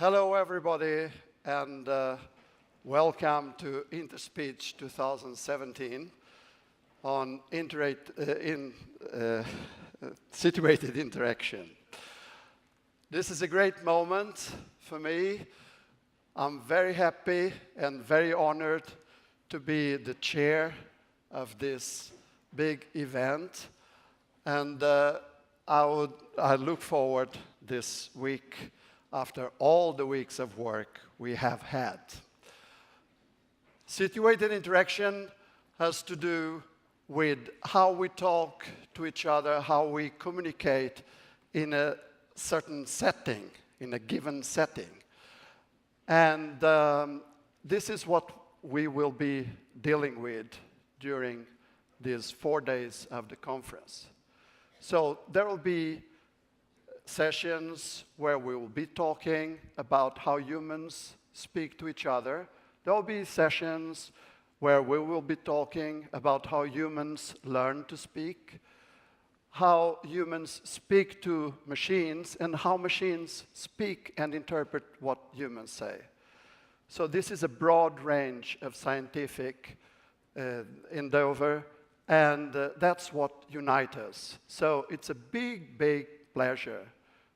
Hello, everybody, and welcome to InterSpeech 2017 on situated interaction. This is a great moment for me. I'm very happy and very honored to be the chair of this big event, and I look forward this week after all the weeks of work we have had. Situated interaction has to do with how we talk to each other, how we communicate in a certain setting, in a given setting. And this is what we will be dealing with during these 4 days of the conference. So there will be sessions where we will be talking about how humans speak to each other. There will be sessions where we will be talking about how humans learn to speak, how humans speak to machines, and how machines speak and interpret what humans say. So this is a broad range of scientific endeavor, and that's what unites us. So it's a big, big pleasure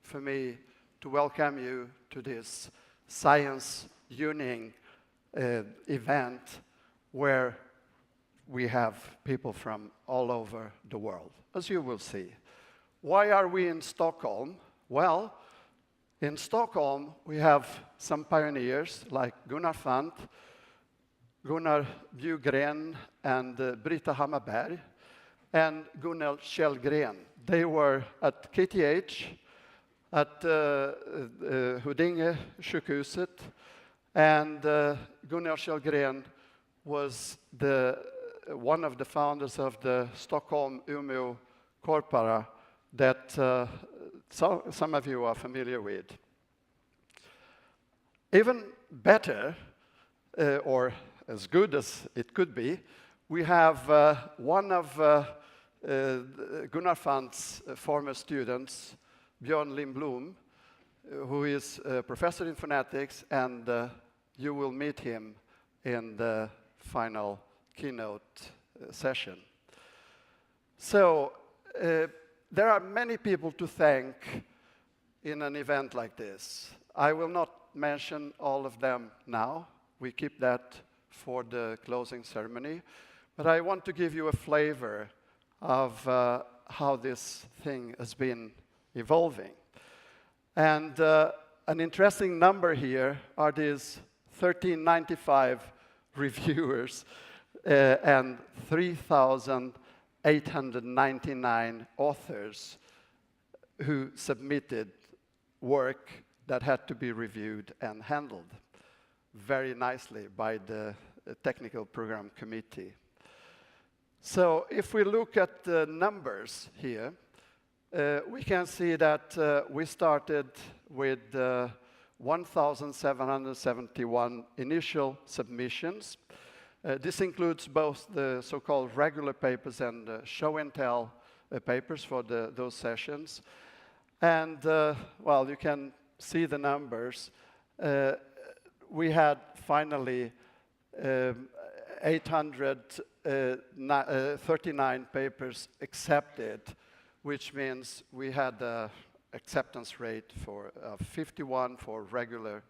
for me to welcome you to this Science Union event where we have people from all over the world, as you will see. Why are we in Stockholm? Well, in Stockholm we have some pioneers like Gunnar Fant, Gunnar Bjugren, and Britta Hammarberg, and Gunnar Kjellgren. They were at KTH, at Huddinge sjukhuset, and Gunnar Kjellgren was one of the founders of the Stockholm-Umeå Corpora that some of you are familiar with. Even better, or as good as it could be, we have one of Gunnar Fant's former students, Björn Lindblom, who is a professor in phonetics, and you will meet him in the final keynote session. So there are many people to thank in an event like this. I will not mention all of them now. We keep that for the closing ceremony. But I want to give you a flavor of how this thing has been evolving. And an interesting number here are these 1,395 reviewers and 3,899 authors who submitted work that had to be reviewed and handled very nicely by the technical program committee. So if we look at the numbers here, we can see that we started with 1,771 initial submissions. This includes both the so-called regular papers and show and tell papers for those sessions. And, well, you can see the numbers. We had finally 839 papers accepted, which means we had an acceptance rate of 51% for regular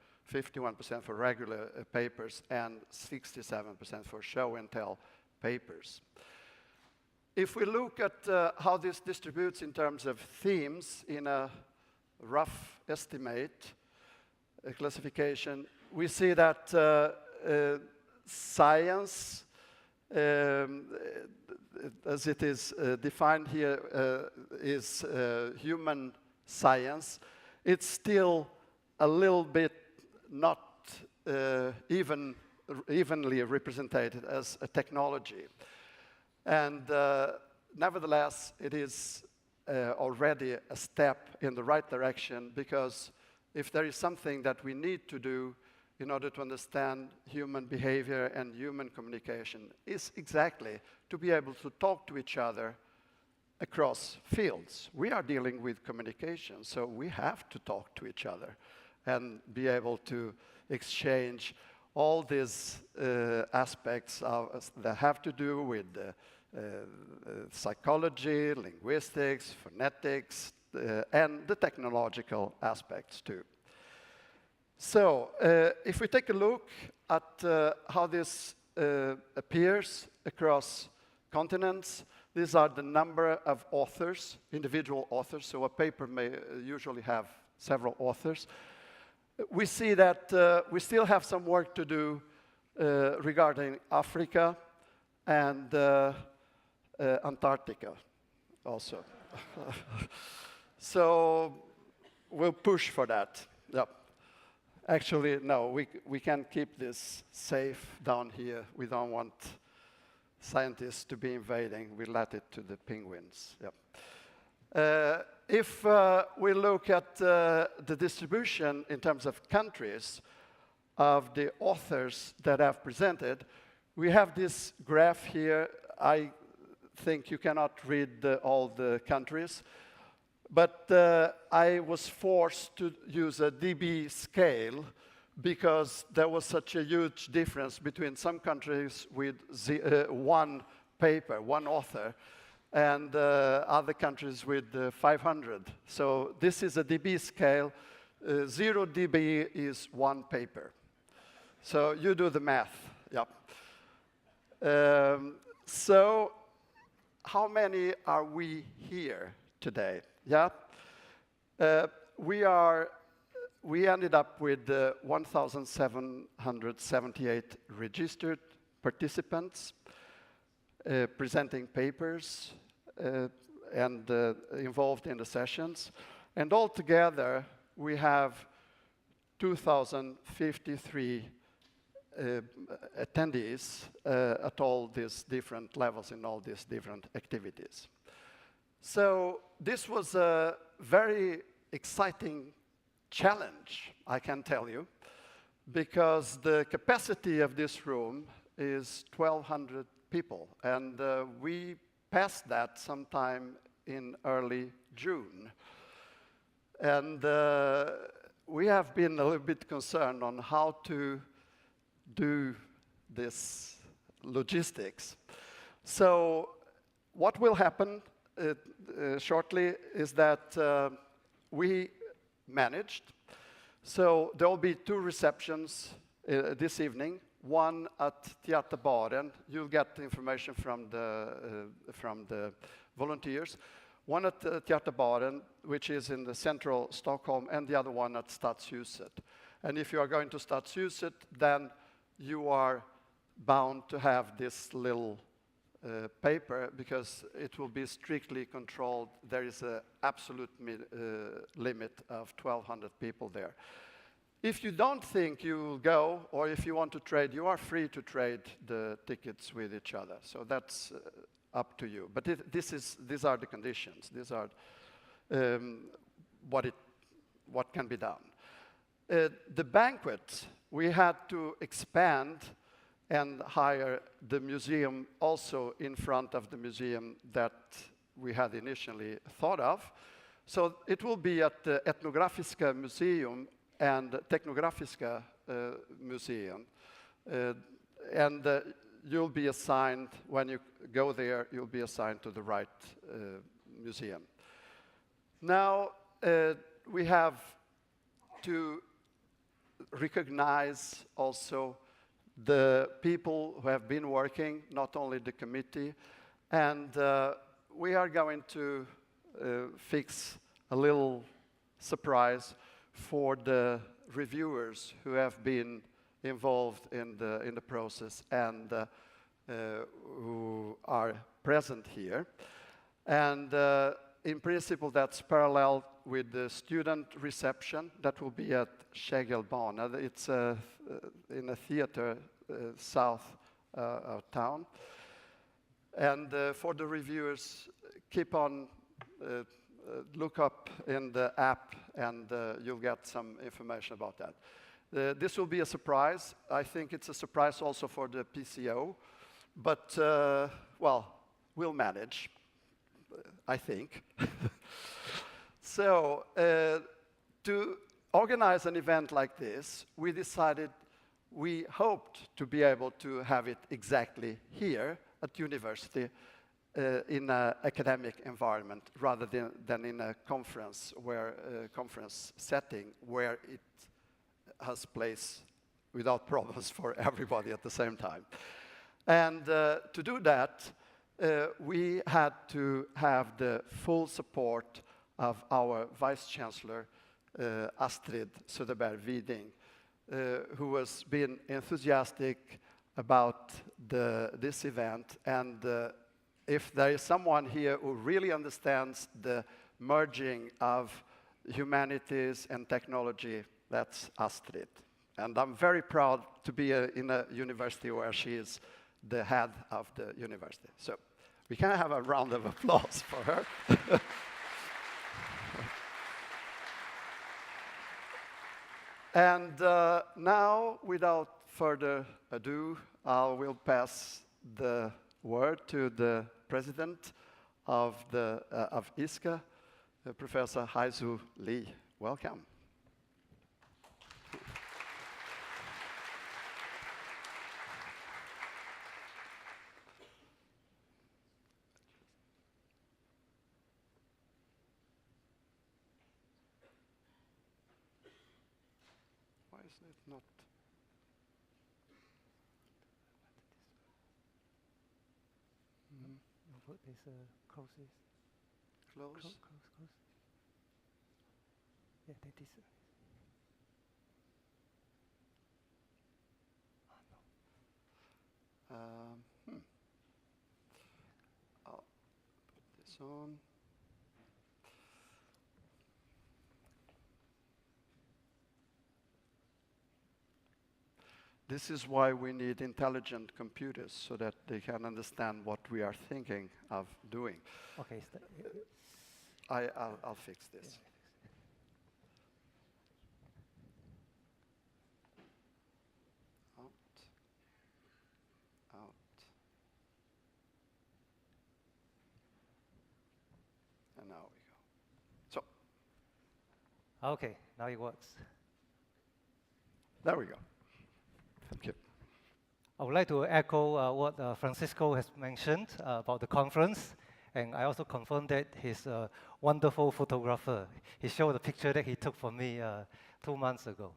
papers and 67% for show and tell papers. If we look at how this distributes in terms of themes in a rough estimate, a classification, we see that science, as it is defined here, is human science. It's still a little bit not evenly represented as a technology. And nevertheless, it is already a step in the right direction, because if there is something that we need to do in order to understand human behavior and human communication, is exactly to be able to talk to each other across fields. We are dealing with communication, so we have to talk to each other. and be able to exchange all these aspects that have to do with psychology, linguistics, phonetics, and the technological aspects too. So, if we take a look at how this appears across continents, these are the number of authors, individual authors, so a paper may usually have several authors. We see that we still have some work to do regarding Africa and Antarctica also. So we'll push for that. Yep. Actually, no, we can keep this safe down here. We don't want scientists to be invading. We let it to the penguins. Yep. If we look at the distribution in terms of countries of the authors that I've presented, we have this graph here. I think you cannot read all the countries, but I was forced to use a dB scale because there was such a huge difference between some countries with one paper, one author, and other countries with 500. So this is a dB scale. 0 dB is one paper. So you do the math. Yep. So how many are we here today? Yeah. We ended up with 1,778 registered participants presenting papers and involved in the sessions. And altogether, we have 2,053 attendees at all these different levels in all these different activities. So this was a very exciting challenge, I can tell you, because the capacity of this room is 1,200 people, and we passed that sometime in early June. And we have been a little bit concerned on how to do this logistics. So what will happen shortly is that we managed. So there will be 2 receptions this evening, one at Theaterbaren. You'll get the information from the volunteers. One at Theaterbaren, which is in the central Stockholm, and the other one at Stadshuset. And if you are going to Stadshuset, then you are bound to have this little paper, because it will be strictly controlled. There is an absolute limit of 1,200 people there. If you don't think you will go, or if you want to trade, you are free to trade the tickets with each other. So that's up to you. But these are the conditions. These are what can be done. The banquet, we had to expand and hire the museum also in front of the museum that we had initially thought of. So it will be at the Etnografiska Museum and Teknografiska Museum. And you'll be assigned, when you go there, you'll be assigned to the right museum. Now, we have to recognize also the people who have been working, not only the committee, and we are going to fix a little surprise for the reviewers who have been involved in the process and who are present here. And in principle, that's parallel with the student reception that will be at Skegelbana. It's in a theater south of town. And for the reviewers, keep on, look up in the app, and you'll get some information about that. This will be a surprise. I think it's a surprise also for the PCO, but, well, we'll manage, I think. So, to organize an event like this, we decided we hoped to be able to have it exactly here at university in an academic environment rather than in a conference setting where it has place without problems for everybody at the same time. And to do that, we had to have the full support of our Vice Chancellor, Astrid Söderberg-Widing, who has been enthusiastic about this event. And if there is someone here who really understands the merging of humanities and technology, that's Astrid. And I'm very proud to be in a university where she is the head of the university. So we can have a round of applause for her. And now, without further ado, I will pass the word to the president of ISCA, Professor Haizu Lee. Welcome. Why is it not? Put this closest. Close? Close. Yeah, that is. Oh, no. I'll put this on. This is why we need intelligent computers, so that they can understand what we are thinking of doing. Okay. I'll fix this. Out. And now we go. So. Okay, now it works. There we go. Thank you. I would like to echo what Francisco has mentioned about the conference, and I also confirm that he's a wonderful photographer. He showed a picture that he took for me 2 months ago.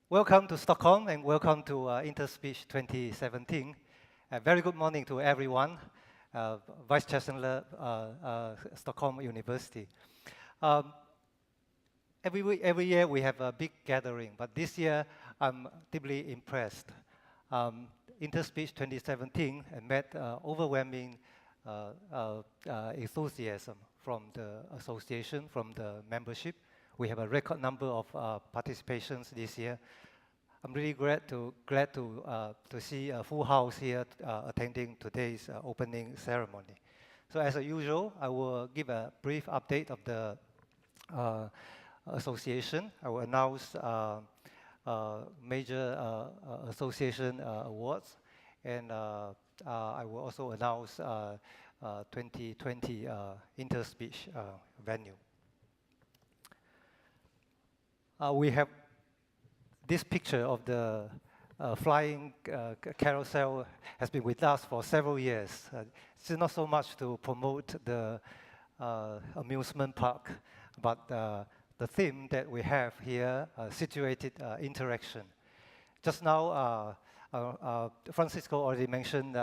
Welcome to Stockholm, and welcome to InterSpeech 2017. Very good morning to everyone. Vice Chancellor, Stockholm University. Every year we have a big gathering, but this year I'm deeply impressed. InterSpeech 2017 met overwhelming enthusiasm from the association, from the membership. We have a record number of participations this year. I'm really glad to see a full house here attending today's opening ceremony. So as usual, I will give a brief update of the association. I will announce major association awards, and I will also announce 2020 InterSpeech venue. We have this picture of the flying carousel has been with us for several years. It's not so much to promote the amusement park, but the theme that we have here, situated interaction. Just now, Francisco already mentioned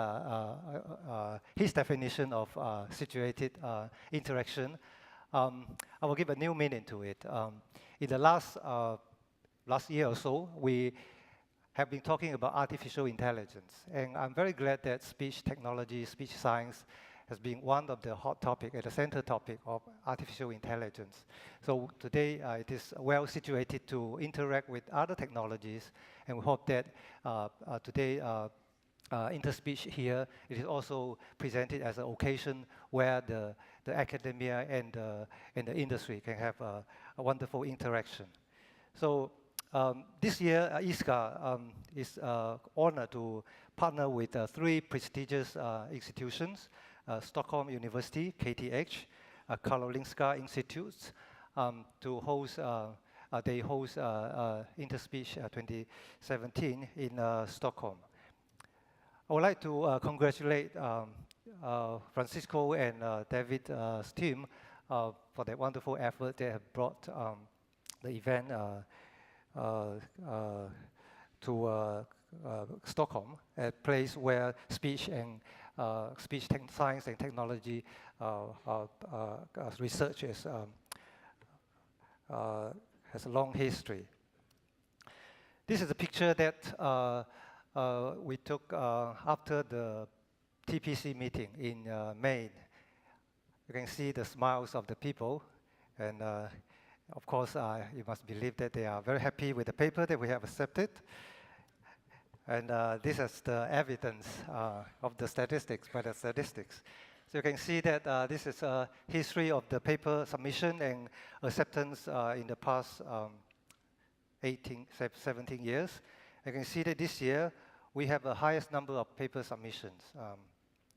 his definition of situated interaction. I will give a new meaning to it. In the last year or so, we have been talking about artificial intelligence, and I'm very glad that speech technology, speech science has been one of the hot topic, the center topic of artificial intelligence. So today it is well situated to interact with other technologies, and we hope that today InterSpeech here, it is also presented as an occasion where the academia and the industry can have a wonderful interaction. So this year, ISCA is honored to partner with 3 prestigious institutions, Stockholm University, KTH, Karolinska Institute, to host. They host InterSpeech 2017 in Stockholm. I would like to congratulate Francisco and David's team for their wonderful effort. They have brought the event to Stockholm, a place where speech and science and technology research has a long history. This is a picture that we took after the TPC meeting in May. You can see the smiles of the people, and of course, you must believe that they are very happy with the paper that we have accepted. And this is the evidence of the statistics, by the statistics. So you can see that this is a history of the paper submission and acceptance in the past 17 years. You can see that this year, we have the highest number of paper submissions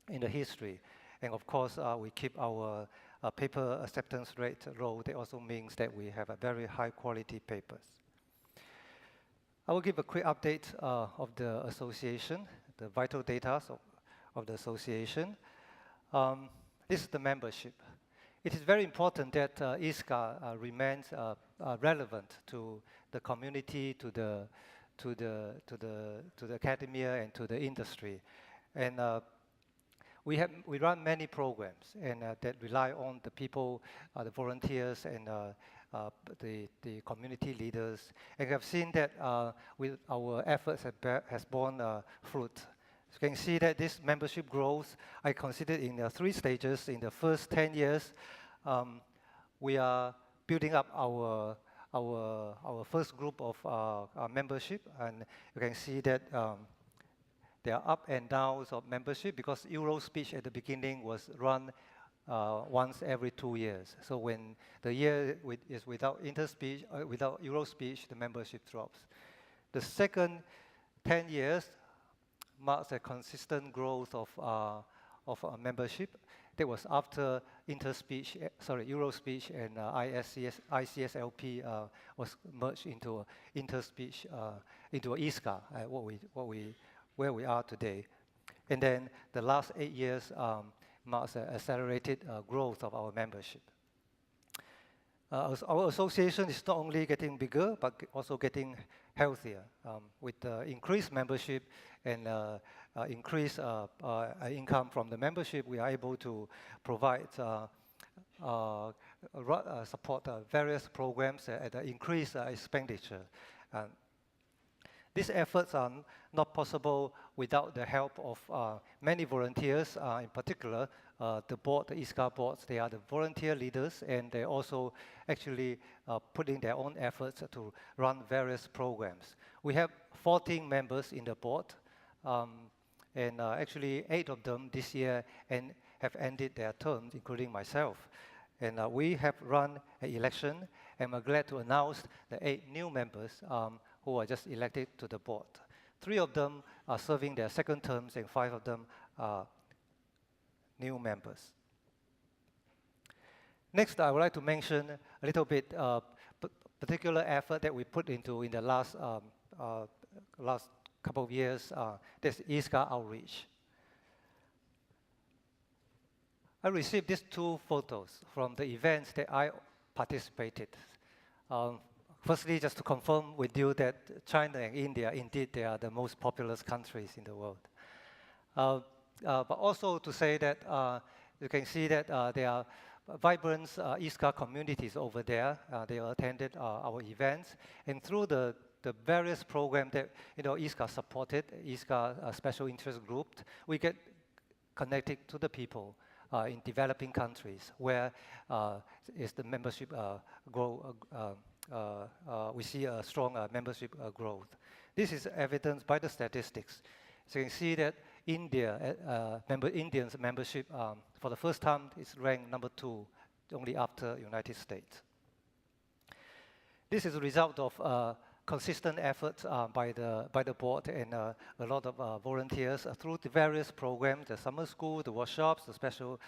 in the history. And of course, we keep our paper acceptance rate low. That also means that we have a very high quality papers. I will give a quick update of the association, the vital data of the association. This is the membership. It is very important that ISCA remains relevant to the community, to the academia, and to the industry. And we run many programs and that rely on the people, the volunteers, and the community leaders. And we have seen that with our efforts has borne fruit. So you can see that this membership growth, I consider in 3 stages. In the first 10 years, we are building up our first group of membership, and you can see that there are up and downs of membership because EuroSpeech at the beginning was run once every 2 years. So when the year is without InterSpeech, without EuroSpeech, the membership drops. The second 10 years marks a consistent growth of membership. That was after EuroSpeech and ICSLP was merged into InterSpeech, into ISCA, where we are today. And then the last 8 years marks an accelerated growth of our membership. Our association is not only getting bigger, but also getting healthier. With increased membership and increased income from the membership, we are able to provide support various programs at increased expenditure. These efforts are not possible without the help of many volunteers, in particular the board, the ISCA boards. They are the volunteer leaders, and they also actually putting their own efforts to run various programs. We have 14 members in the board, and actually 8 of them this year have ended their terms, including myself. And we have run an election, and we're glad to announce the 8 new members who are just elected to the board. 3 of them are serving their second terms, and 5 of them are new members. Next, I would like to mention a little bit particular effort that we put into in the last couple of years. This ISCA outreach. I received these 2 photos from the events that I participated. Firstly, just to confirm with you that China and India, indeed, they are the most populous countries in the world. But also to say that you can see that there are vibrant ISCA communities over there. They attended our events, and through the various programs that ISCA supported, ISCA special interest group, we get connected to the people in developing countries where is the membership grow. We see a strong membership growth. This is evidenced by the statistics. So you can see that Indians membership for the first time is ranked number 2, only after United States. This is a result of consistent effort by the board and a lot of volunteers through the various programs, the summer school, the workshops, the special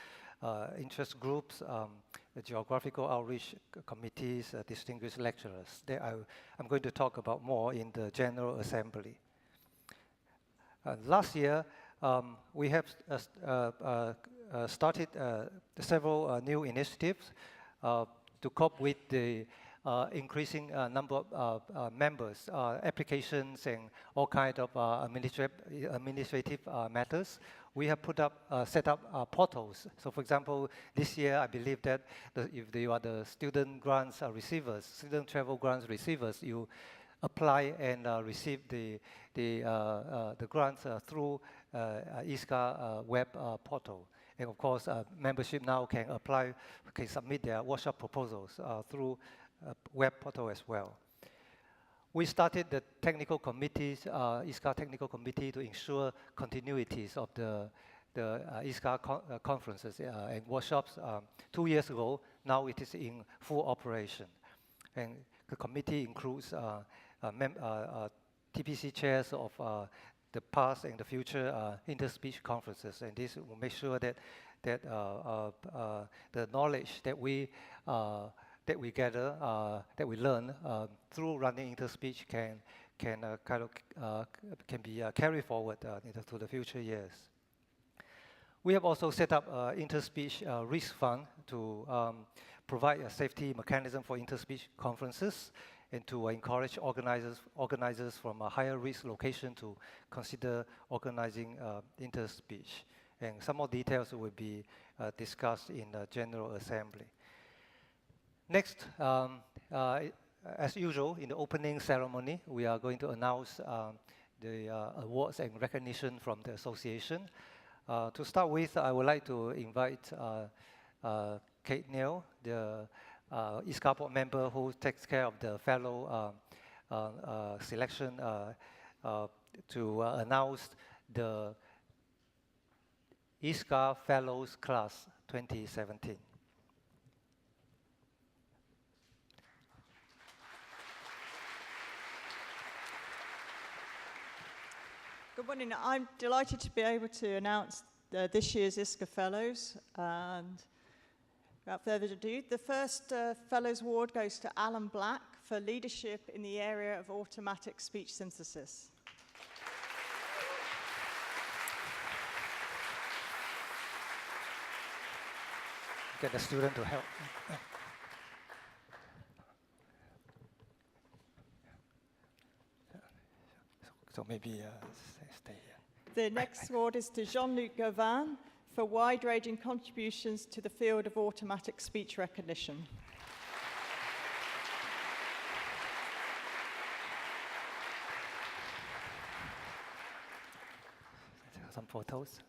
interest groups, the geographical outreach committees, distinguished lecturers. I'm going to talk about more in the General Assembly. Last year, we have started several new initiatives to cope with the increasing number of members, applications, and all kinds of administrative matters. We have set up portals. So, for example, this year, I believe that if you are the student grants receivers, student travel grants receivers, you apply and receive the grants through ISCA web portal. And of course, membership now can submit their workshop proposals through web portal as well. We started the technical committees, ISCA technical committee, to ensure continuities of the ISCA conferences and workshops 2 years ago. Now it is in full operation. And the committee includes TPC chairs of the past and the future interspeech conferences, and this will make sure that the knowledge that we gather, that we learn through running interspeech can be carried forward to the future years. We have also set up interspeech risk fund to provide a safety mechanism for interspeech conferences and to encourage organizers from a higher risk location to consider organizing interspeech. And some more details will be discussed in the General Assembly. Next, as usual, in the opening ceremony, we are going to announce the awards and recognition from the association. To start with, I would like to invite Kate Neal, the ISCA board member who takes care of the fellow selection, to announce the ISCA Fellows Class 2017. Good morning. I'm delighted to be able to announce this year's ISCA Fellows. And without further ado, the first Fellows Award goes to Alan Black for leadership in the area of automatic speech synthesis. Get the student to help. So maybe stay here. The next award is to Jean-Luc Gauvin for wide-ranging contributions to the field of automatic speech recognition. Some photos.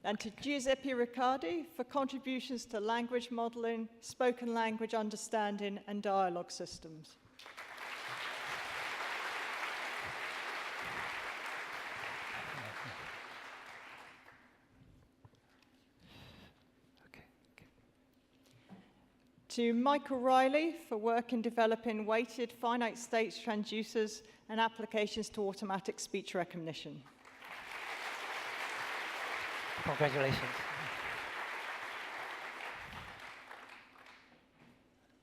And to Giuseppe Riccardi for contributions to language modeling, spoken language understanding, and dialogue systems. To Michael Riley for work in developing weighted finite states transducers and applications to automatic speech recognition. Congratulations.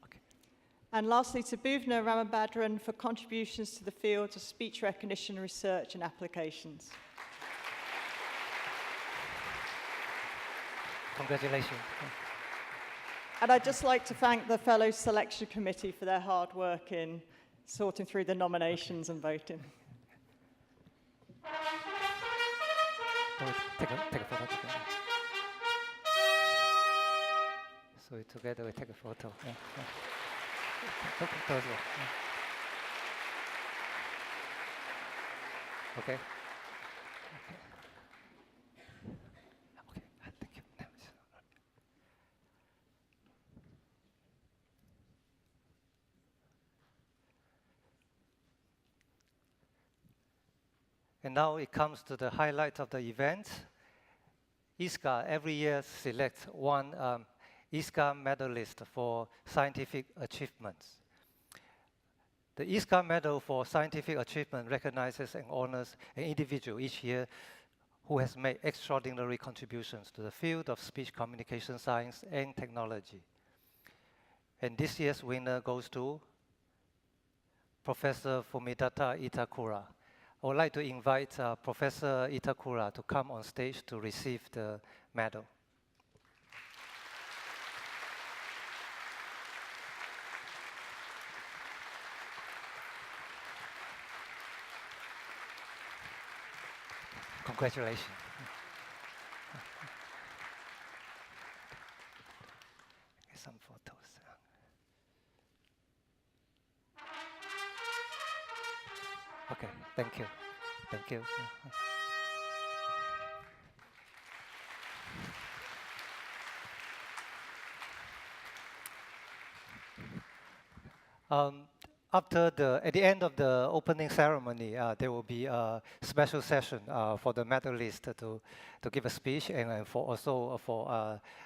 Okay. And lastly, to Bhuvna Ramabhadran for contributions to the fields of speech recognition research and applications. Congratulations. And I'd just like to thank the Fellows Selection Committee for their hard work in sorting through the nominations and voting. Take a photo together. So together we take a photo. Yeah. Okay. Thank you. And now it comes to the highlights of the event. ISCA every year selects one ISCA medalist for scientific achievements. The ISCA Medal for Scientific Achievement recognizes and honors an individual each year who has made extraordinary contributions to the field of speech communication science and technology. And this year's winner goes to Professor Fumidata Itakura. I would like to invite Professor Itakura to come on stage to receive the medal. Congratulations. Some photos. Okay, thank you. Thank you. At the end of the opening ceremony, there will be a special session for the medalists to give a speech, and for also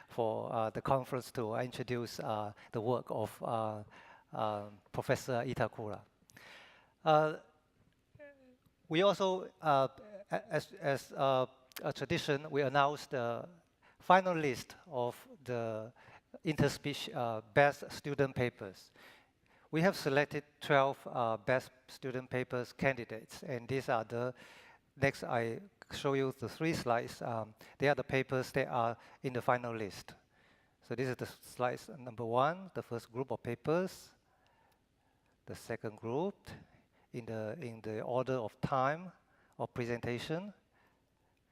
for the conference to introduce the work of Professor Itakura. We also, as a tradition, we announced the final list of the interspeech best student papers. We have selected 12 best student papers candidates, and these are the, next I show you the 3 slides. They are the papers that are in the final list. So this is the slides number 1, the first group of papers, the second group, in the order of time of presentation,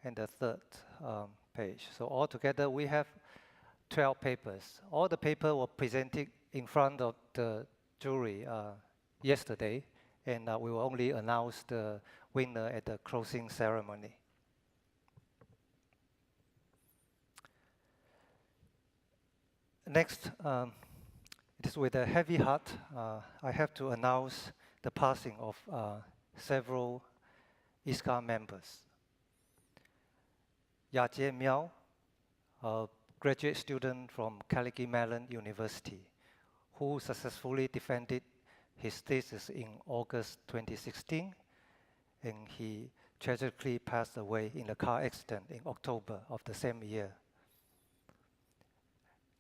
and the third page. So altogether we have 12 papers. All the papers were presented in front of the jury yesterday, and we will only announce the winner at the closing ceremony. Next, it is with a heavy heart, I have to announce the passing of several ISCA members. Yajie Miao, a graduate student from Carnegie Mellon University, who successfully defended his thesis in August 2016, and he tragically passed away in a car accident in October of the same year.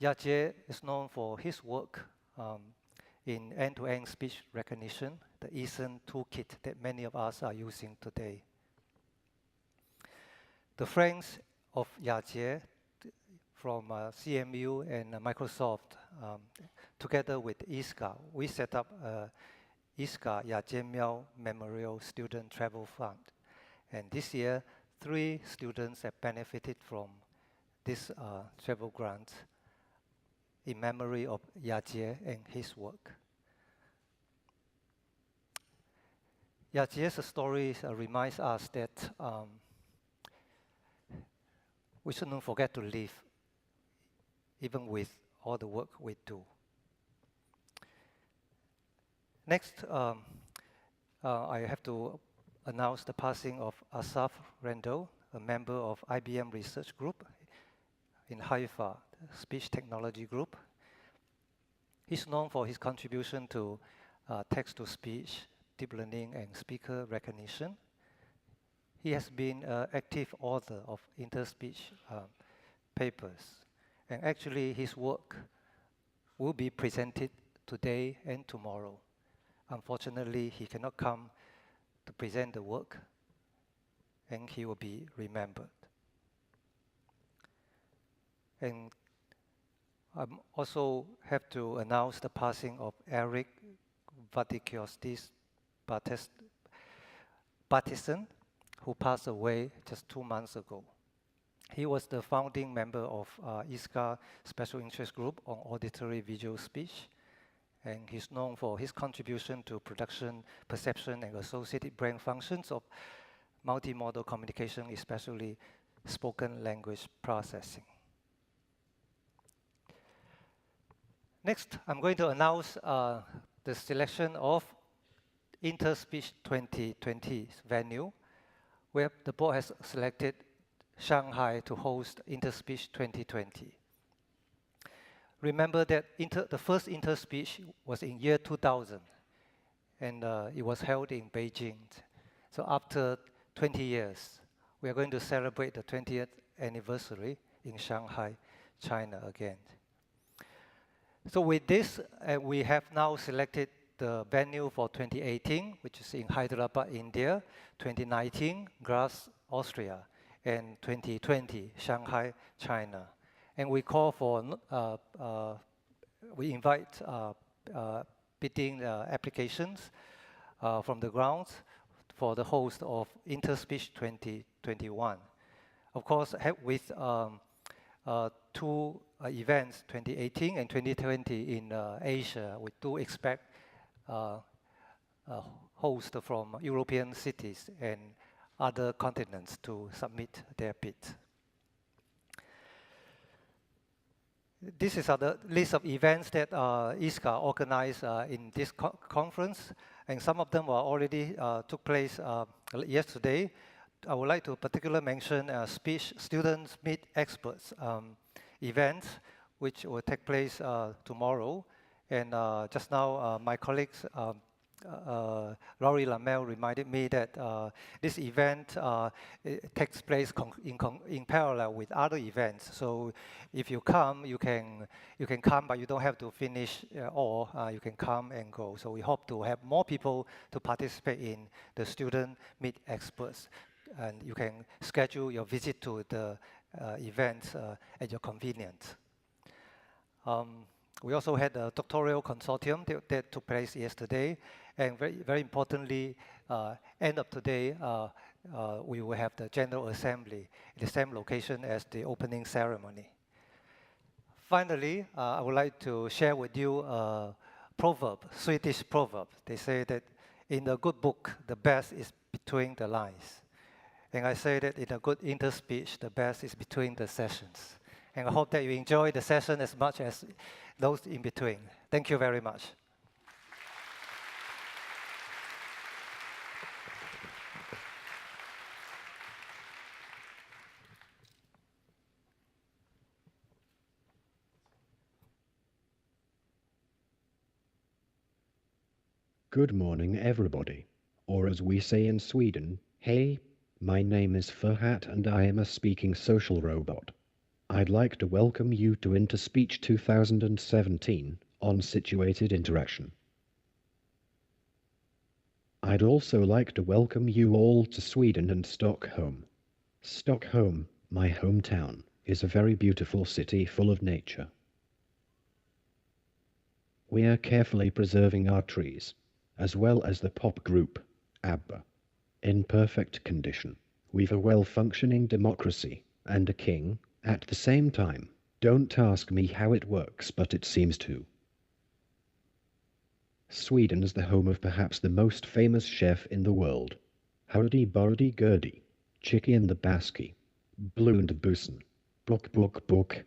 Yajie is known for his work in end-to-end speech recognition, the ESON toolkit that many of us are using today. The friends of Yajie from CMU and Microsoft, together with ISCA, we set up ISCA Yajie Miao Memorial Student Travel Fund. And this year, 3 students have benefited from this travel grant in memory of Yajie and his work. Yajie's story reminds us that we shouldn't forget to live, even with all the work we do. Next, I have to announce the passing of Asaf Randall, a member of IBM Research Group in Haifa, speech technology group. He's known for his contribution to text-to-speech, deep learning, and speaker recognition. He has been an active author of interspeech papers. And actually, his work will be presented today and tomorrow. Unfortunately, he cannot come to present the work, and he will be remembered. And I also have to announce the passing of Eric Vatikiostis Battison, who passed away just 2 months ago. He was the founding member of ISCA Special Interest Group on Auditory Visual Speech, and he's known for his contribution to production, perception, and associated brain functions of multimodal communication, especially spoken language processing. Next, I'm going to announce the selection of Interspeech 2020 venue, where the board has selected Shanghai to host Interspeech 2020. Remember that the first Interspeech was in year 2000, and it was held in Beijing. So after 20 years, we are going to celebrate the 20th anniversary in Shanghai, China again. So with this, we have now selected the venue for 2018, which is in Hyderabad, India, 2019, Graz, Austria, and 2020, Shanghai, China. And we call for, we invite bidding applications from the grounds for the host of Interspeech 2021. Of course, with two events, 2018 and 2020 in Asia, we do expect hosts from European cities and other continents to submit their bids. This is the list of events that ISCA organized in this conference, and some of them were already took place yesterday. I would like to particularly mention Speech Students Meet Experts event, which will take place tomorrow. And just now, my colleagues, Laurie Lamel reminded me that this event it takes place in parallel with other events. So if you come, you can come, but you don't have to finish all. You can come and go. So we hope to have more people to participate in the Student Meet Experts. And you can schedule your visit to the events at your convenience. We also had a doctoral consortium that took place yesterday. And very importantly, end of today, we will have the General Assembly in the same location as the opening ceremony. Finally, I would like to share with you a proverb, Swedish proverb. They say that in a good book, the best is between the lines. And I say that in a good interspeech, the best is between the sessions. And I hope that you enjoy the session as much as those in between. Thank you very much. Good morning, everybody. Or as we say in Sweden, hey, my name is Furhat and I am a speaking social robot. I'd like to welcome you to Interspeech 2017 on situated interaction. I'd also like to welcome you all to Sweden and Stockholm. Stockholm, my hometown, is a very beautiful city full of nature. We are carefully preserving our trees, as well as the pop group, ABBA, in perfect condition. We've a well-functioning democracy and a king at the same time. Don't ask me how it works, but it seems to. Sweden is the home of perhaps the most famous chef in the world. Howdy Bardi Gurdy, Chicky and the Basky, Blund Bussen, Book.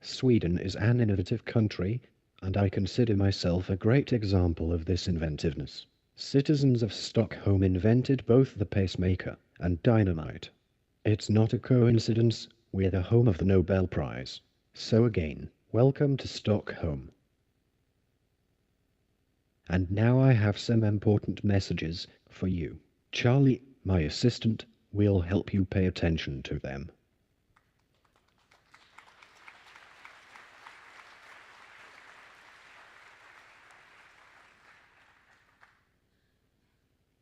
Sweden is an innovative country, and I consider myself a great example of this inventiveness. Citizens of Stockholm invented both the pacemaker and dynamite. It's not a coincidence we're the home of the Nobel Prize. So again, welcome to Stockholm. And now I have some important messages for you. Charlie, my assistant, will help you pay attention to them.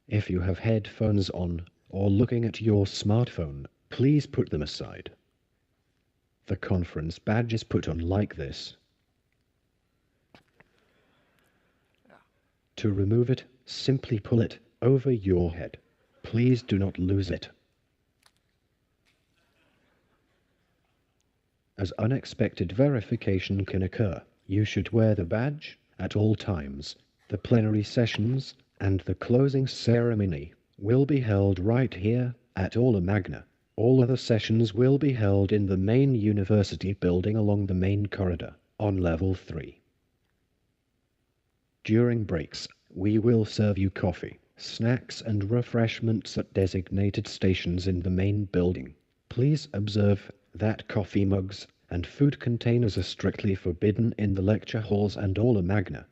If you have headphones on or looking at your smartphone, please put them aside. The conference badge is put on like this. To remove it, simply pull it over your head. Please do not lose it. As unexpected verification can occur, you should wear the badge at all times. The plenary sessions and the closing ceremony will be held right here at Aula Magna. All other sessions will be held in the main university building along the main corridor on level 3. During breaks, we will serve you coffee, snacks and refreshments at designated stations in the main building. Please observe that coffee mugs and food containers are strictly forbidden in the lecture halls and Aula Magna.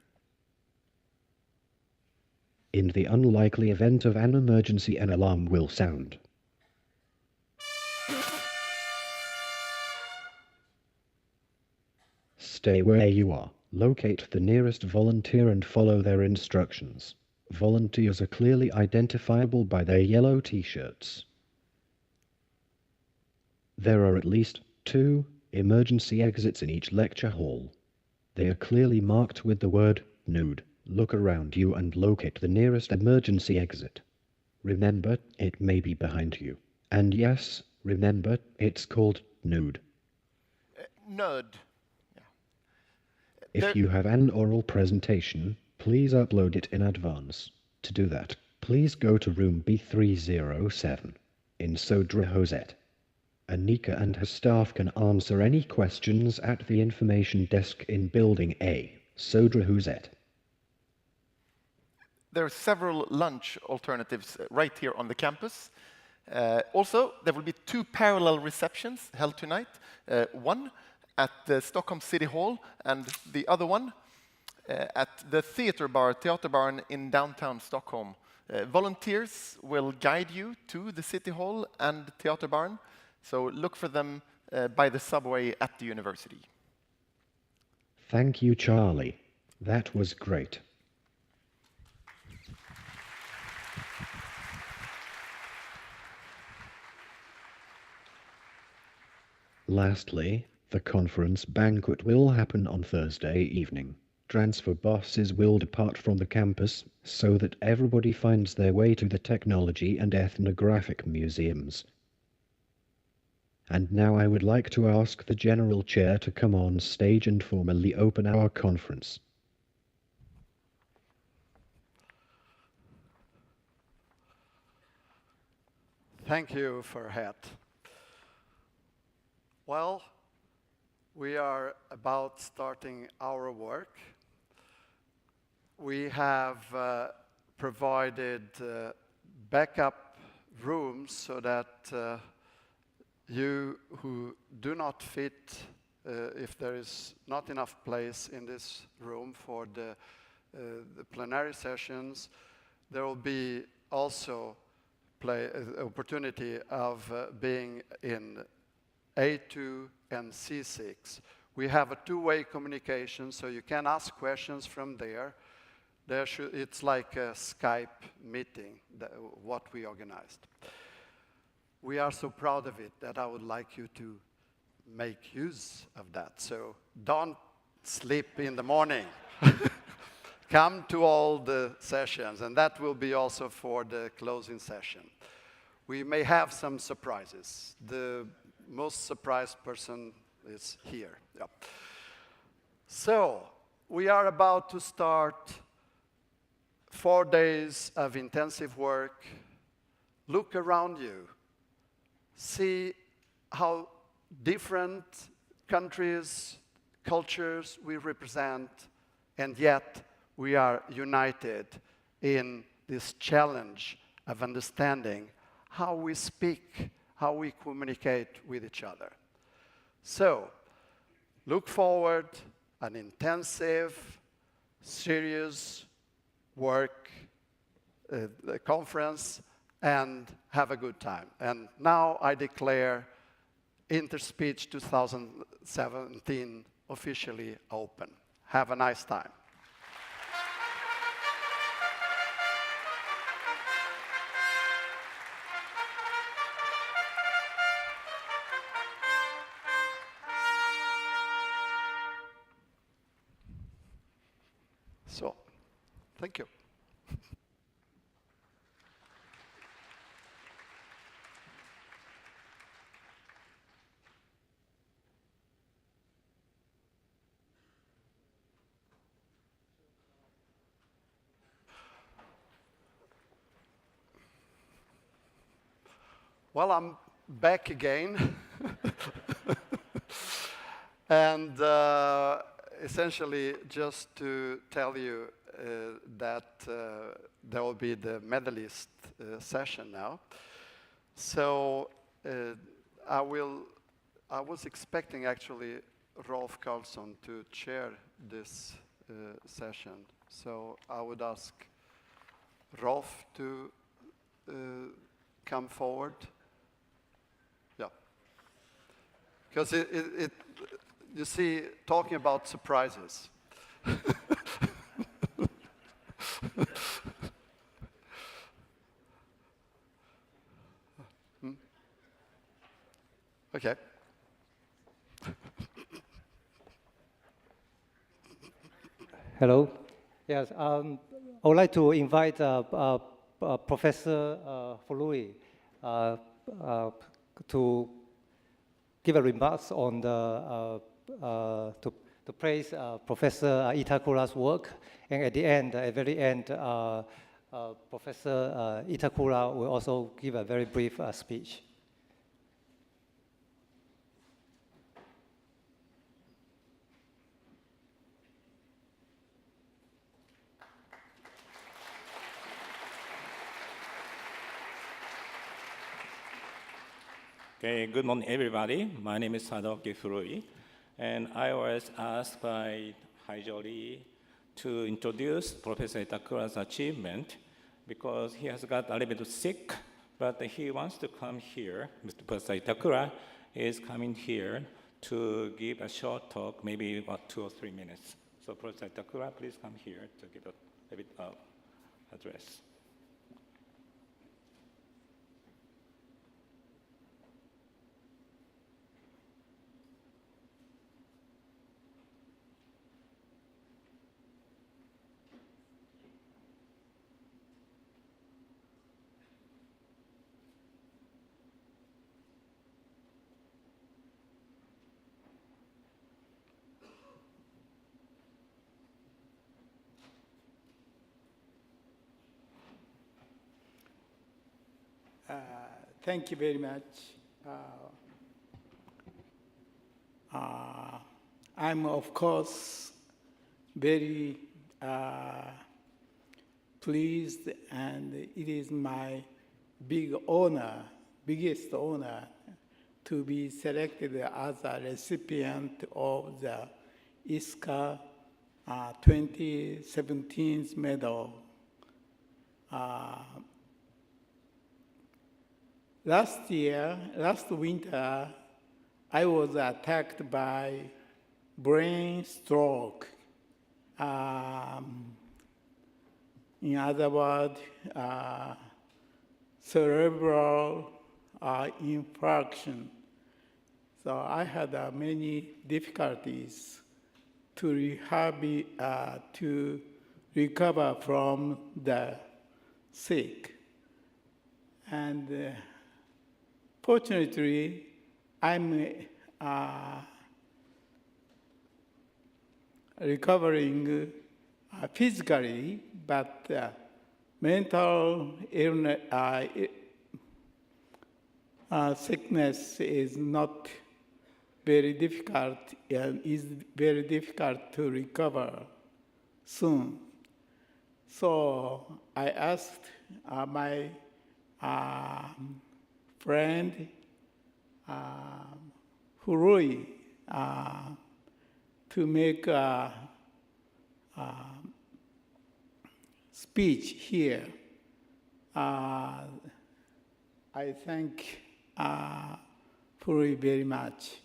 In the unlikely event of an emergency, an alarm will sound. Stay where you are. Locate the nearest volunteer and follow their instructions. Volunteers are clearly identifiable by their yellow t-shirts. There are at least 2 emergency exits in each lecture hall. They are clearly marked with the word nude. Look around you and locate the nearest emergency exit. Remember, it may be behind you. And yes, remember, it's called nude. Nerd. If you have an oral presentation, please upload it in advance. To do that, please go to room B307 in Sodra Josette. Anika and her staff can answer any questions at the information desk in Building A, Sodra Josette. There are several lunch alternatives right here on the campus. Also, there will be 2 parallel receptions held tonight. One at the Stockholm City Hall, and the other one at the Theaterbaren in downtown Stockholm. Volunteers will guide you to the City Hall and Theaterbaren, so look for them by the subway at the university. Thank you, Charlie. That was great. Lastly, the conference banquet will happen on Thursday evening. Transfer buses will depart from the campus so that everybody finds their way to the technology and ethnographic museums. And now I would like to ask the General Chair to come on stage and formally open our conference. Thank you, Farhat. Well, we are about starting our work. We have provided backup rooms so that you who do not fit, if there is not enough place in this room for the plenary sessions, there will be also opportunity of being in A2 and C6. We have a two-way communication, so you can ask questions from there. It's like a Skype meeting, what we organized. We are so proud of it that I would like you to make use of that. So don't sleep in the morning. Come to all the sessions, and that will be also for the closing session. We may have some surprises. The most surprised person is here. Yeah. So we are about to start 4 days of intensive work. Look around you. See how different countries, cultures we represent, and yet we are united in this challenge of understanding how we speak, how we communicate with each other. So, look forward an intensive, serious work conference and have a good time. And now I declare Interspeech 2017 officially open. Have a nice time. So, thank you. Well, I'm back again. And essentially, just to tell you that there will be the medalist session now. So I was expecting actually Rolf Karlsson to chair this session. So I would ask Rolf to come forward. Yeah. Because you see, talking about surprises. Okay. Hello. Yes, I would like to invite Professor Furui to give a remarks on to praise Professor Itakura's work, and at the end, at very end, Professor Itakura will also give a very brief speech. Okay, good morning, everybody. My name is Sadoki Furui, and I was asked by Haijori to introduce Professor Itakura's achievement because he has got a little bit sick, but he wants to come here. Mr. Professor Itakura is coming here to give a short talk, maybe about 2 or 3 minutes. So Professor Itakura, please come here to give a bit of address. Thank you very much. I'm, of course, very pleased, and it is my biggest honor, to be selected as a recipient of the ISCA 2017 medal. Last winter, I was attacked by brain stroke. In other words, cerebral infarction. So I had many difficulties to recover from the sick. And fortunately, I'm recovering physically, but mental illness, sickness is not very difficult, and is very difficult to recover soon. So I asked my friend Furui to make a speech here. I thank Furui very much.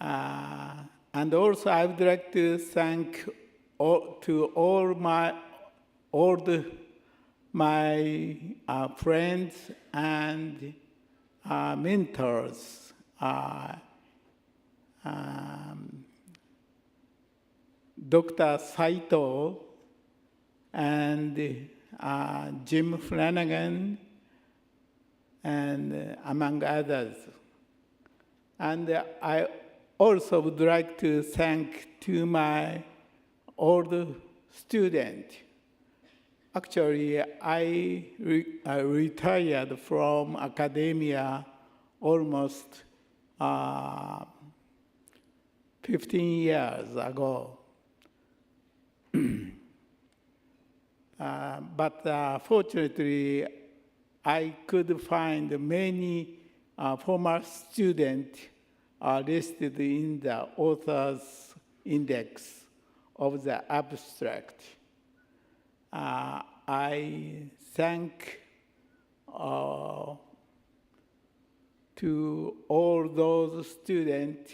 And also I would like to thank all my friends and mentors, Dr. Saito and Jim Flanagan, and among others. And I also would like to thank to my old student. Actually, I retired from academia almost 15 years ago. But fortunately, I could find many former students listed in the author's index of the abstract. I thank to all those students.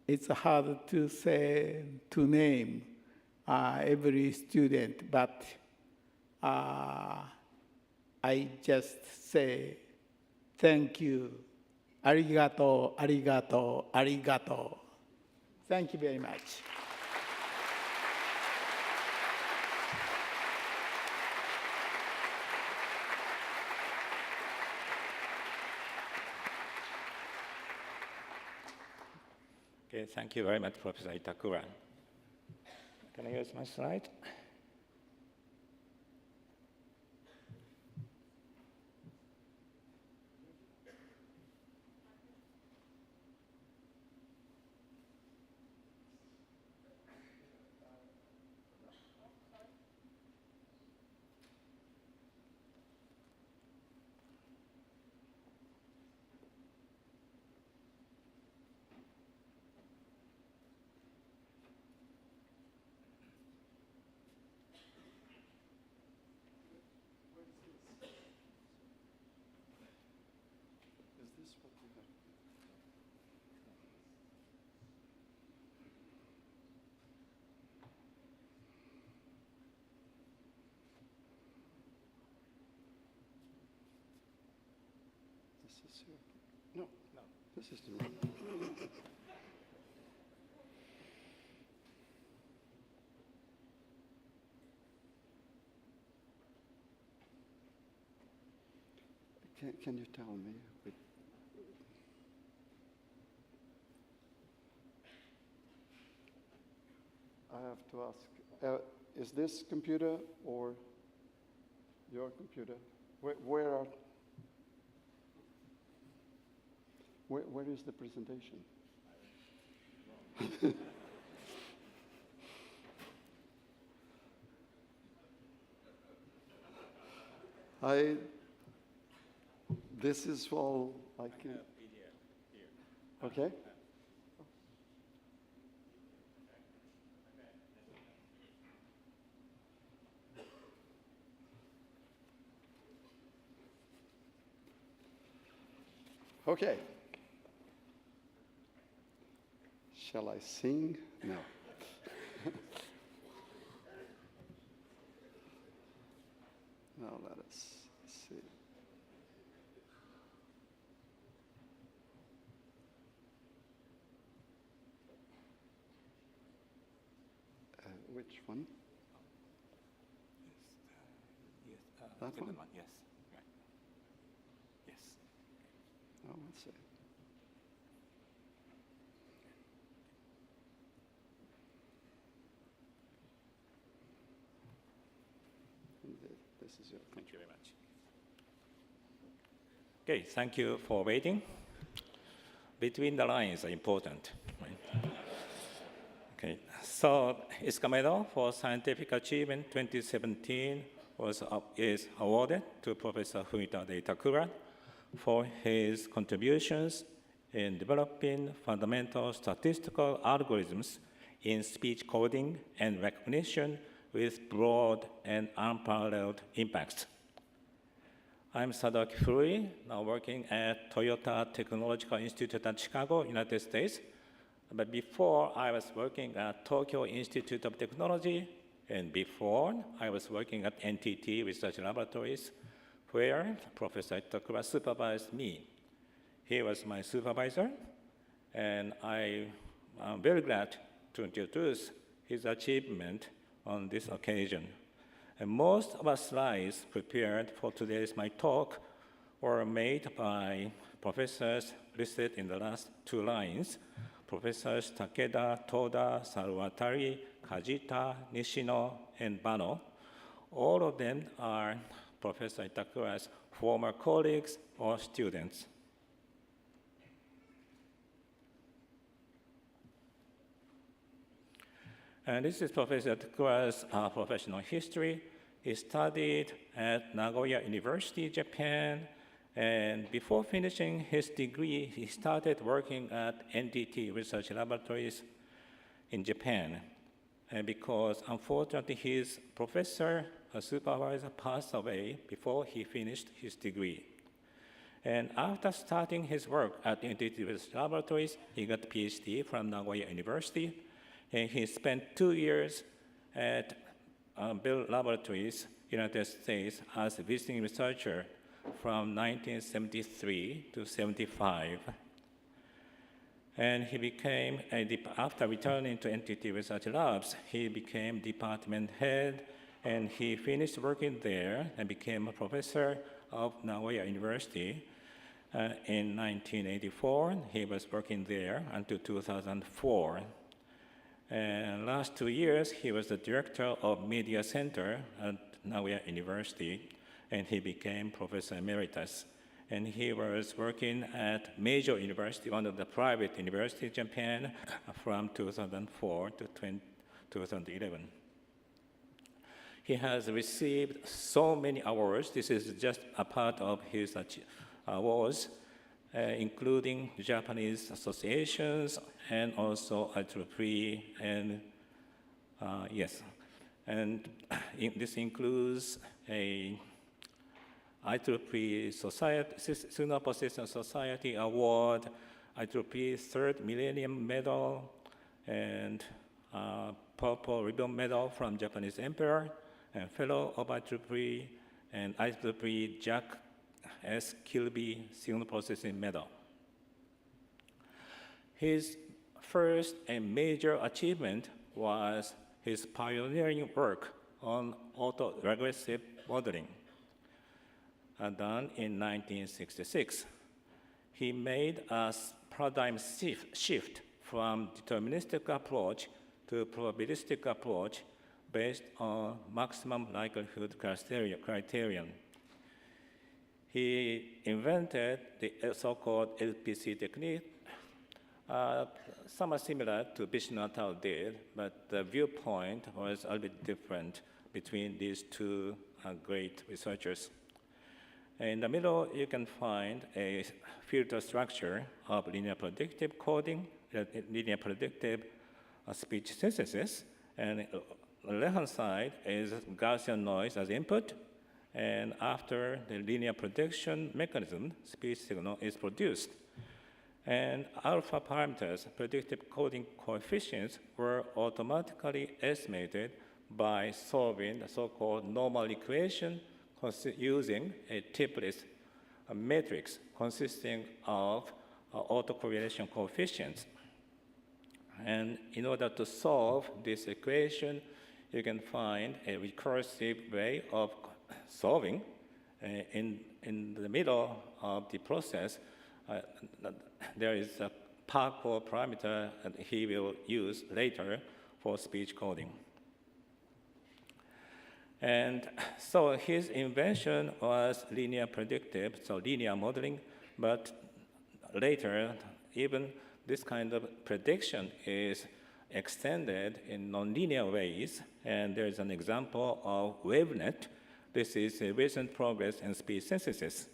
It's hard to say, to name every student, but I just say thank you. Arigato, arigato, arigato. Thank you very much. Okay, thank you very much, Professor Itakura. Can I use my slide? Is this what we have? This is here. No, this is the wrong. Can you tell me? I have to ask, is this computer or your computer? Where is the presentation? This is all I can. Okay. Okay. Shall I sing? No. Now let us see. Which one? Yes, That second one? Yes. Right. Yes. Oh, let's see. This is your Thank you very much. Okay, thank you for waiting. Between the lines are important. Right? Okay, so ISCA Medal for Scientific Achievement 2017 is awarded to Professor Fumitade Itakura for his contributions in developing fundamental statistical algorithms in speech coding and recognition with broad and unparalleled impacts. I'm Sadaoki Furui, now working at Toyota Technological Institute at Chicago, United States. But before, I was working at Tokyo Institute of Technology, and before, I was working at NTT Research Laboratories, where Professor Itakura supervised me. He was my supervisor, and I am very glad to introduce his achievement on this occasion. And most of our slides prepared for today's my talk were made by professors listed in the last two lines, Professors Takeda, Toda, Salvatari, Kajita, Nishino, and Bano. All of them are Professor Itakura's former colleagues or students. And this is Professor Itakura's professional history. He studied at Nagoya University, Japan, and before finishing his degree, he started working at NTT Research Laboratories in Japan. and because unfortunately his professor, a supervisor, passed away before he finished his degree. And after starting his work at the Intuitive Research Laboratories, he got a PhD from Nagoya University, and he spent 2 years at Bell Laboratories, United States, as a visiting researcher from 1973 to 75. And he became, after returning to NTT Research Labs, he became department head, and he finished working there and became a professor of Nagoya University. In 1984, he was working there until 2004. And last 2 years, he was the director of Media Center at Nagoya University, and he became Professor Emeritus. And he was working at Meiji University, one of the private universities in Japan, from 2004 to 2011. He has received so many awards. This is just a part of his awards, including Japanese associations and also IEEE, and yes. And this includes a IEEE Singapore System Society Award, IEEE Third Millennium Medal, and Purple Ribbon Medal from Japanese Emperor, and Fellow of IEEE, and IEEE Jack S. Kilby Signal Processing Medal. His first and major achievement was his pioneering work on autoregressive modeling, done in 1966. He made a paradigm shift from deterministic approach to probabilistic approach based on maximum likelihood criterion. He invented the so-called LPC technique, somewhat similar to Vishnu et al. Did, but the viewpoint was a little bit different between these two great researchers. In the middle, you can find a filter structure of linear predictive coding, linear predictive speech synthesis, and on the left-hand side is Gaussian noise as input, and after the linear prediction mechanism, speech signal is produced. And alpha parameters, predictive coding coefficients, were automatically estimated by solving the so-called normal equation using a triplet matrix consisting of autocorrelation coefficients. And in order to solve this equation, you can find a recursive way of solving. In the middle of the process, there is a Parco parameter that he will use later for speech coding. And so his invention was linear predictive, so linear modeling, but later, even this kind of prediction is extended in nonlinear ways, and there is an example of WaveNet. This is a recent progress in speech synthesis.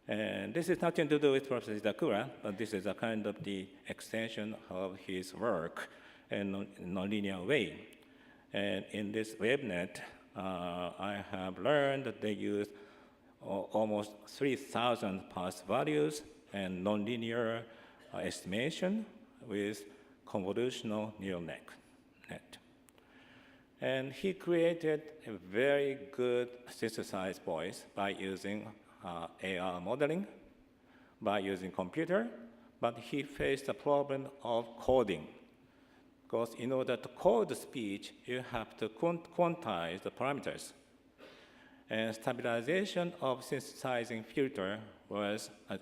And this is nothing to do with Professor Itakura, but this is a kind of the extension of his work in a nonlinear way. And in this WaveNet, I have learned that they use almost 3,000 past values and nonlinear estimation with convolutional neural net. And he created a very good synthesized voice by using AR modeling, by using computer, but he faced the problem of coding. Because in order to code the speech, you have to quantize the parameters. And stabilization of synthesizing filter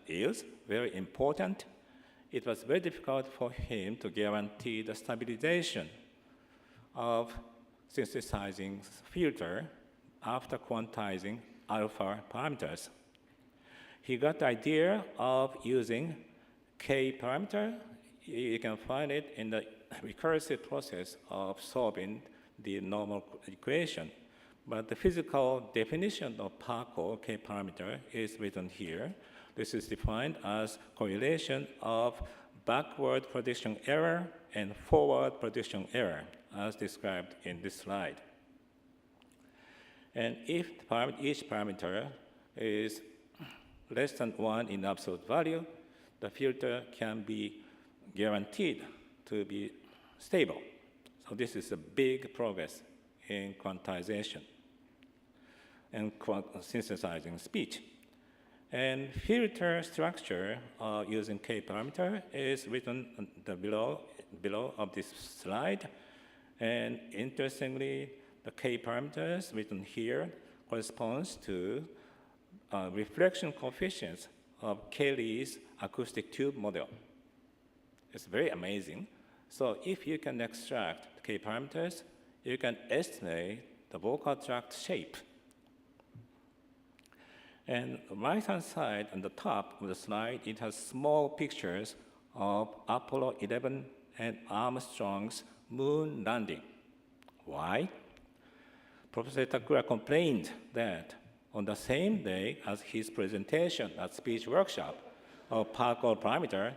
is very important. It was very difficult for him to guarantee the stabilization of synthesizing filter after quantizing alpha parameters. He got the idea of using K parameter. You can find it in the recursive process of solving the normal equation. But the physical definition of Parco K parameter is written here. This is defined as correlation of backward prediction error and forward prediction error as described in this slide. And if each parameter is less than 1 in absolute value, the filter can be guaranteed to be stable. So this is a big progress in quantization and synthesizing speech. And filter structure using k-parameter is written below of this slide. And interestingly, the k-parameters written here corresponds to reflection coefficients of Kelly's acoustic tube model. It's very amazing. So if you can extract k-parameters, you can estimate the vocal tract shape. And the right-hand side on the top of the slide, it has small pictures of Apollo 11 and Armstrong's moon landing. Why? Professor Takura complained that on the same day as his presentation at speech workshop of Parkour parameter,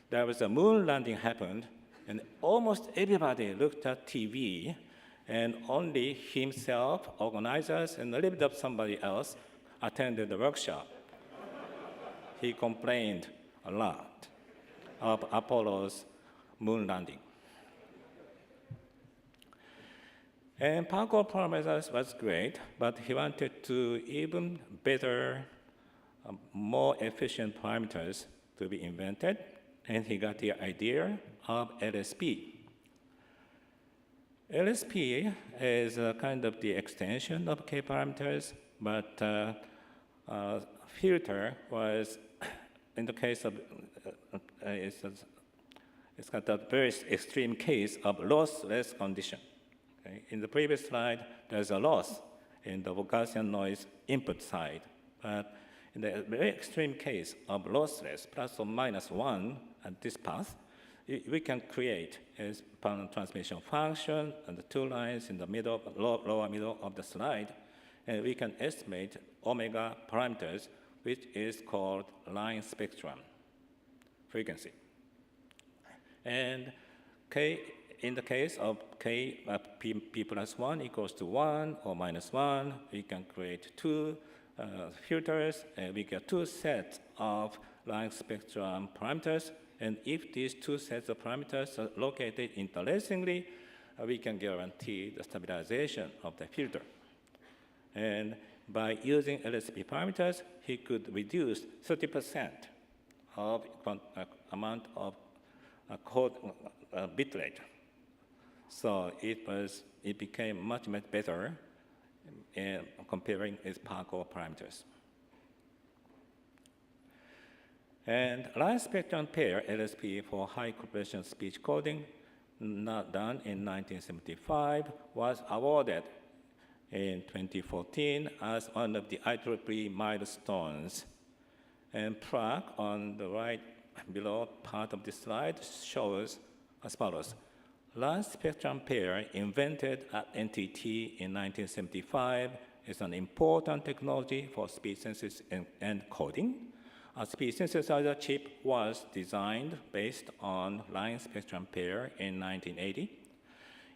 there was a moon landing happened, and almost everybody looked at TV, and only himself, organizers, and a little bit of somebody else attended the workshop. He complained a lot of Apollo's moon landing. And Parkour parameters was great, but he wanted to even better, more efficient parameters to be invented, and he got the idea of LSP. LSP is a kind of the extension of k-parameters, but filter was, in the case of, it's got a very extreme case of lossless condition. Okay? In the previous slide, there's a loss in the Gaussian noise input side, but in the very extreme case of lossless, plus or minus 1 at this path, we can create a transmission function and the 2 lines in the middle, lower middle of the slide, and we can estimate omega parameters, which is called line spectrum frequency. And k, in the case of k p plus 1 equals to 1 or minus 1, we can create 2 filters, and we get 2 sets of line spectrum parameters. And if these 2 sets of parameters are located interlacingly, we can guarantee the stabilization of the filter. And by using LSP parameters, he could reduce 30% of amount of code bit rate. So it became much better in comparing its Parkour parameters. And line spectrum pair LSP for high compression speech coding, not done in 1975, was awarded in 2014 as one of the IEEE milestones. And Prague, on the right below part of this slide, shows as follows. Line spectrum pair, invented at NTT in 1975, is an important technology for speech synthesis and coding. A speech synthesizer chip was designed based on line spectrum pair in 1980.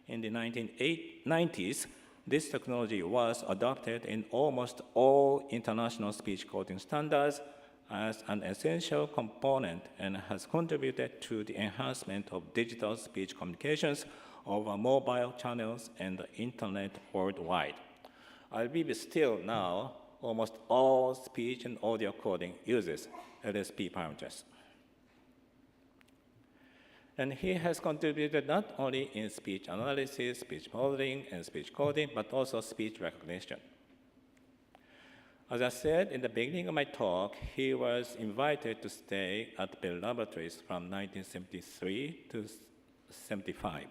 In the 1990s, this technology was adopted in almost all international speech coding standards as an essential component and has contributed to the enhancement of digital speech communications over mobile channels and the internet worldwide. I believe still now, almost all speech and audio coding uses LSP parameters. And he has contributed not only in speech analysis, speech modeling, and speech coding, but also speech recognition. As I said in the beginning of my talk, he was invited to stay at Bell Laboratories from 1973 to 75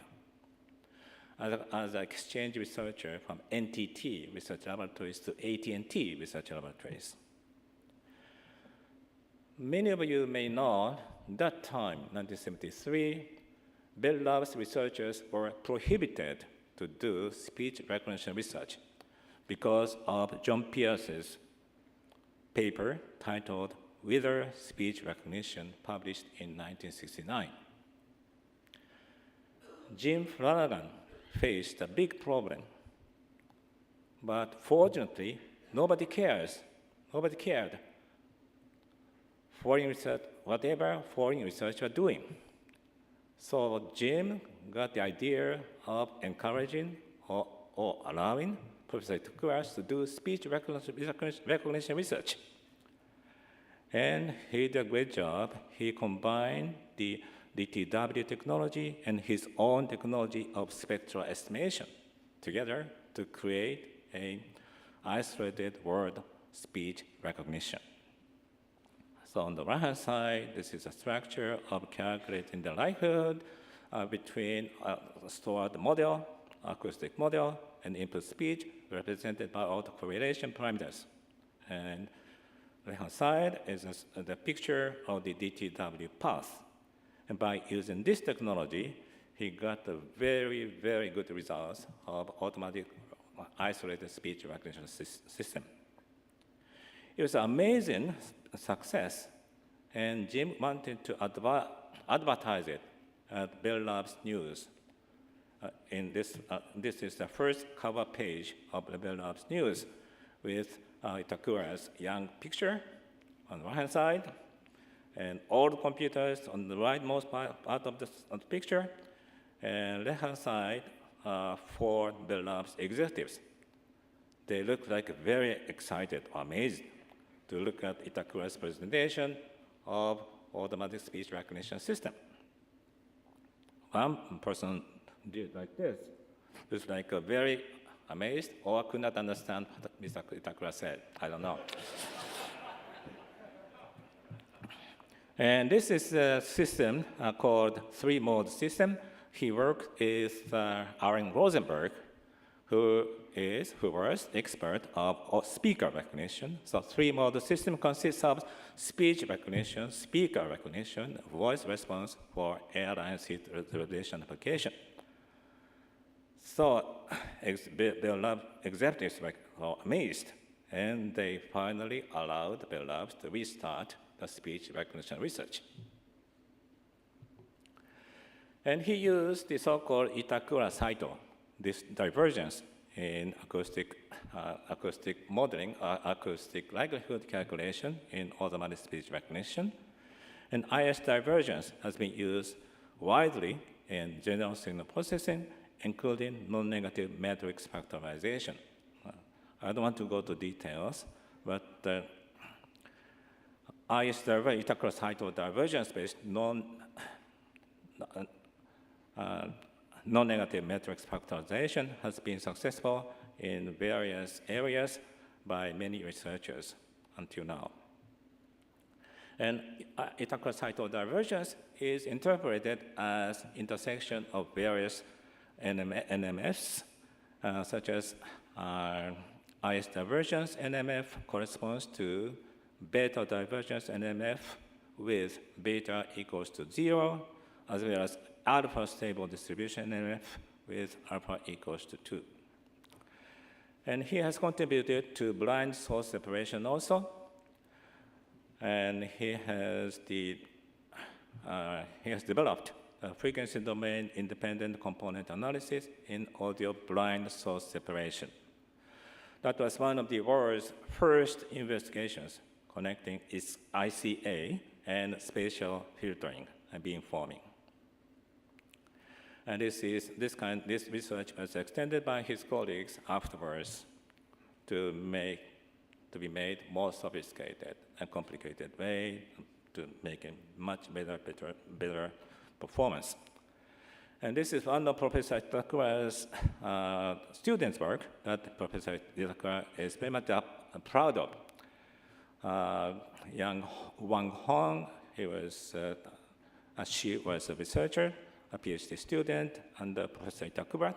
as an exchange researcher from NTT Research Laboratories to AT&T Research Laboratories. Many of you may know that time, 1973, Bell Labs researchers were prohibited to do speech recognition research because of John Pierce's paper titled Whether Speech Recognition, published in 1969. Jim Flanagan faced a big problem. But fortunately, nobody cares. Nobody cared. Foreign research, whatever foreign research are doing. So Jim got the idea of encouraging or allowing Professor Itakuras to do speech recognition research. And he did a great job. He combined the DTW technology and his own technology of spectral estimation together to create an isolated word speech recognition. So on the right-hand side, this is a structure of calculating the likelihood between stored model, acoustic model, and input speech represented by autocorrelation parameters. And left-hand side is the picture of the DTW path. And by using this technology, he got a very, very good results of automatic isolated speech recognition system. It was an amazing success, and Jim wanted to advertise it at Bell Labs News. This is the first cover page of the Bell Labs News with Itakura's young picture on the right-hand side, and all the computers on the rightmost part of the picture, and left-hand side for Bell Labs executives. They look like very excited or amazed to look at Itakura's presentation of automatic speech recognition system. One person did like this. It's like a very amazed or could not understand what Mr. Itakura said. I don't know. And this is a system called three-mode system. He worked with Aaron Rosenberg, who was expert of speaker recognition. So three-mode system consists of speech recognition, speaker recognition, voice response for airline seat reservation application. So Bell Labs executives were amazed, and they finally allowed Bell Labs to restart the speech recognition research. And he used the so-called Itakura Saito, this divergence in acoustic modeling, acoustic likelihood calculation in automatic speech recognition. And IS divergence has been used widely in general signal processing, including non-negative matrix factorization. I don't want to go to details, but IS divergence, Itakura Saito divergence-based non-negative matrix factorization has been successful in various areas by many researchers until now. And Itakura Saito divergence is interpreted as intersection of various NMFs, such as IS divergence NMF corresponds to beta divergence NMF with beta equals to 0, as well as alpha stable distribution NMF with alpha equals to 2. And he has contributed to blind source separation also. And he has developed a frequency domain independent component analysis in audio blind source separation. That was one of the world's first investigations connecting its ICA and spatial filtering and beamforming. And this research was extended by his colleagues afterwards to be made more sophisticated and complicated way to make a much better performance. And this is one of Professor Itakura's students' work that Professor Itakura is very much proud of. Young Wang Hong, she was a researcher, a PhD student under Professor Itakura,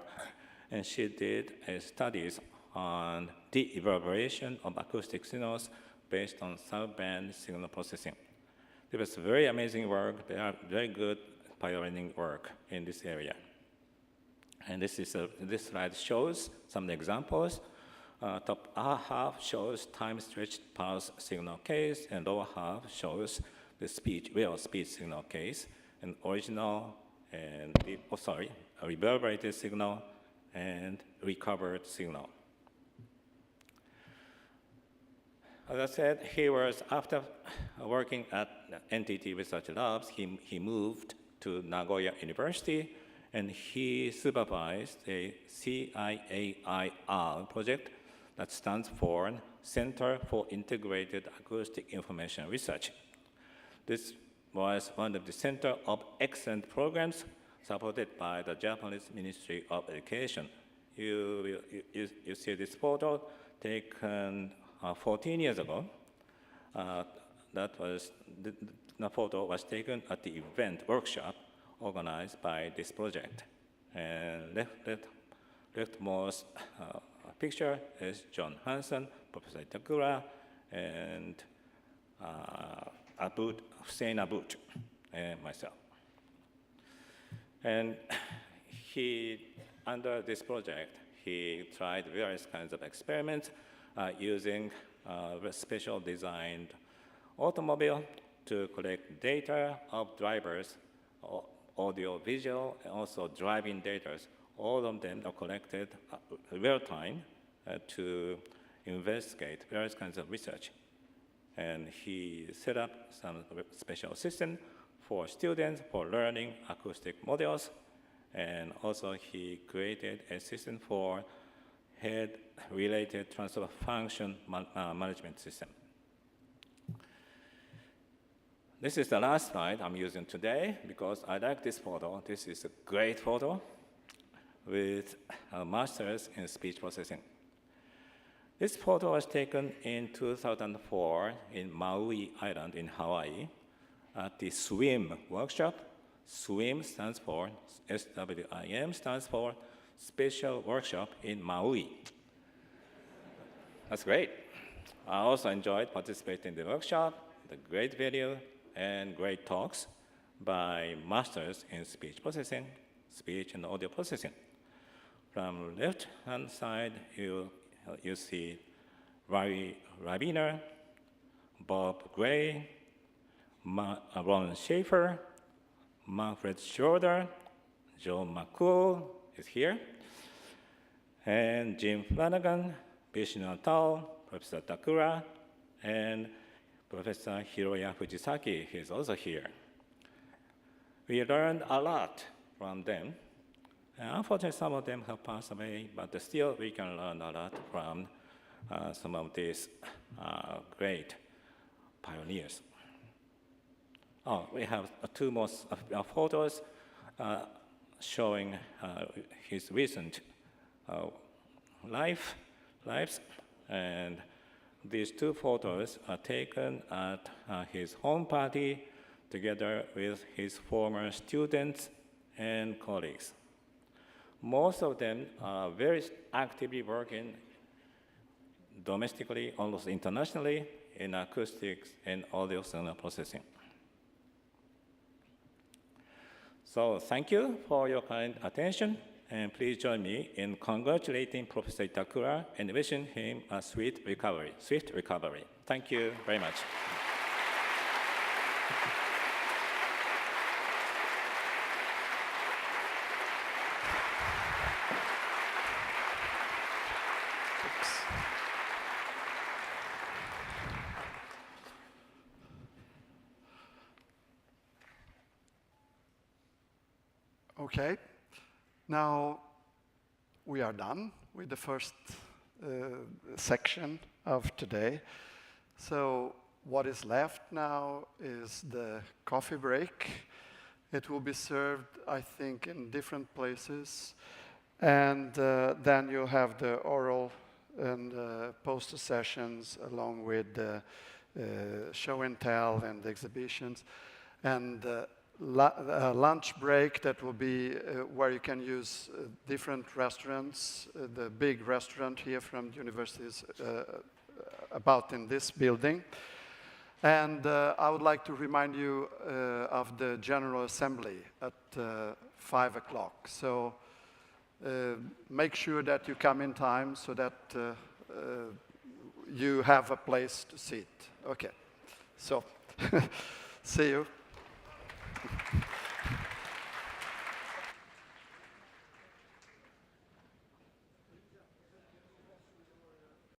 and she did studies on de-reverberation of acoustic signals based on subband signal processing. It was very amazing work. They are very good pioneering work in this area. And this slide shows some examples. Top half shows time-stretched pulse signal case, and lower half shows the real speech signal case, and original and a reverberated signal and recovered signal. As I said, he was, after working at NTT Research Labs, he moved to Nagoya University, and he supervised a CIAIR project that stands for Center for Integrated Acoustic Information Research. This was one of the Center of Excellence programs supported by the Japanese Ministry of Education. You see this photo taken 14 years ago. The photo was taken at the event workshop organized by this project. And leftmost picture is John Hansen, Professor Itakura, and Hussein Aboud, and myself. And under this project, he tried various kinds of experiments using a special designed automobile to collect data of drivers, audio, visual, and also driving data. All of them are collected real time to investigate various kinds of research. And he set up some special system for students for learning acoustic models. And also he created a system for head-related transfer function management system. This is the last slide I'm using today because I like this photo. This is a great photo with a master's in speech processing. This photo was taken in 2004 in Maui Island in Hawaii at the SWIM workshop. SWIM stands for, SWIM stands for Special Workshop in Maui. That's great. I also enjoyed participating in the workshop, the great video, and great talks by masters in speech processing, speech and audio processing. From left-hand side, you see Larry Rabiner, Bob Gray, Ron Schaefer, Manfred Schroeder, Joe McCool is here, and Jim Flanagan, Vishnu Tao, Professor Takura, and Professor Hiroya Fujisaki is also here. We learned a lot from them. And unfortunately, some of them have passed away, but still we can learn a lot from some of these great pioneers. Oh, we have two more photos showing his recent lives, and these two photos are taken at his home party together with his former students and colleagues. Most of them are very actively working domestically, almost internationally, in acoustics and audio signal processing. So thank you for your kind attention, and please join me in congratulating Professor Itakura and wishing him a swift recovery. Thank you very much. Okay, now we are done with the first section of today. So what is left now is the coffee break. It will be served, I think, in different places. And then you'll have the oral and poster sessions along with the show and tell and the exhibitions. And lunch break that will be where you can use different restaurants. The big restaurant here from the university is about in this building. And I would like to remind you of the General Assembly at 5 o'clock. So make sure that you come in time so that you have a place to sit. Okay, so see you.